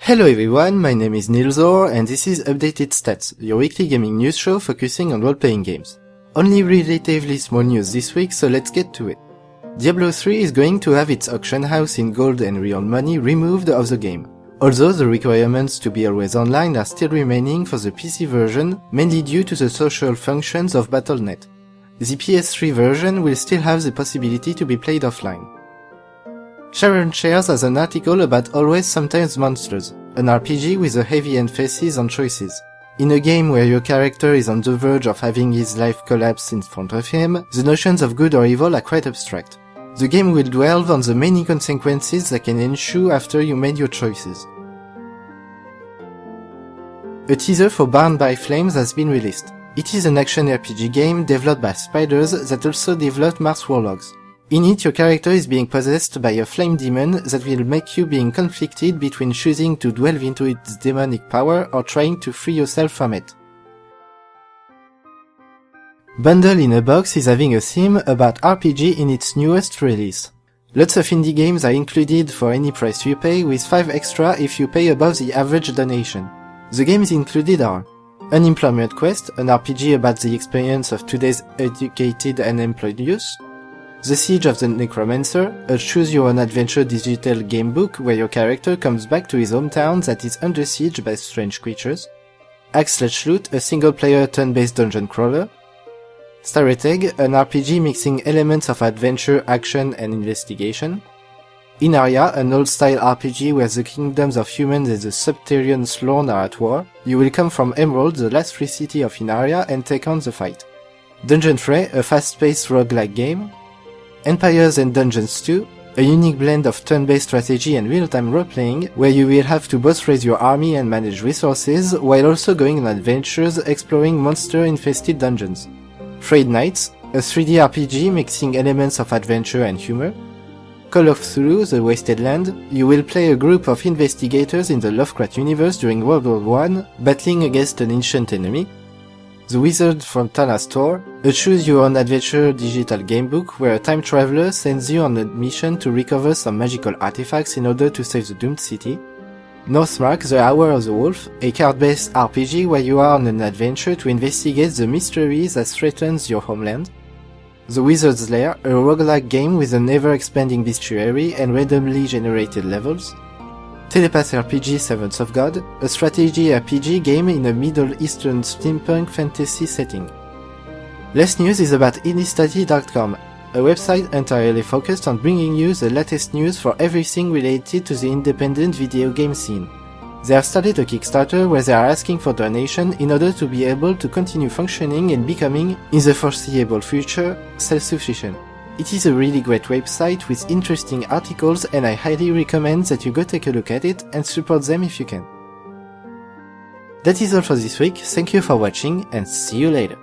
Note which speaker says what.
Speaker 1: Hello everyone, my name is Nilzor and this is Updated Stats, your weekly gaming news show focusing on role-playing games. Only relatively small news this week, so let's get to it. Diablo 3 is going to have its auction house in gold and real money removed of the game. Although the requirements to be always online are still remaining for the PC version, mainly due to the social functions of Battle.net. The PS3 version will still have the possibility to be played offline. Sharon shares has an article about Always Sometimes Monsters, an RPG with a heavy emphasis on choices. In a game where your character is on the verge of having his life collapse in front of him, the notions of good or evil are quite abstract. The game will dwell on the many consequences that can ensue after you made your choices. A teaser for Bound by Flames has been released. It is an action RPG game developed by Spiders that also developed Mars Warlogs. In it, your character is being possessed by a flame demon that will make you being conflicted between choosing to delve into its demonic power or trying to free yourself from it. Bundle in a Box is having a theme about RPG in its newest release. Lots of indie games are included for any price you pay, with 5 extra if you pay above the average donation. The games included are Unemployment Quest, an RPG about the experience of today's educated and unemployed youth, The Siege of the Necromancer, a choose-your-own-adventure digital gamebook where your character comes back to his hometown that is under siege by strange creatures, Axe/Loot, a single-player turn-based dungeon crawler, Strateg, an RPG mixing elements of adventure, action, and investigation, Inaria, an old-style RPG where the kingdoms of humans and the Subterranean Slorn are at war. You will come from Emerald, the last free city of Inaria, and take on the fight. Dungeon Fray, a fast-paced roguelike game, Empires and Dungeons 2, a unique blend of turn-based strategy and real-time role-playing, where you will have to both raise your army and manage resources, while also going on adventures exploring monster-infested dungeons. Frayed Knights, a 3D RPG mixing elements of adventure and humor. Call of Cthulhu, The Wasted Land, you will play a group of investigators in the Lovecraft universe during World War I, battling against an ancient enemy. The Wizard from Thana's-Tor, a choose-your-own-adventure digital gamebook where a time traveler sends you on a mission to recover some magical artifacts in order to save the doomed city. Northmark, The Hour of the Wolf, a card-based RPG where you are on an adventure to investigate the mysteries that threatens your homeland. The Wizard's Lair, a roguelike game with an ever-expanding bestiary and randomly generated levels. Telepath RPG Servants of God, a strategy RPG game in a Middle Eastern steampunk fantasy setting. Less news is about IndieStudy.com, a website entirely focused on bringing you the latest news for everything related to the independent video game scene. They have started a Kickstarter where they are asking for donation in order to be able to continue functioning and becoming, in the foreseeable future, self-sufficient. It is a really great website with interesting articles and I highly recommend that you go take a look at it and support them if you can. That is all for this week, thank you for watching and see you later.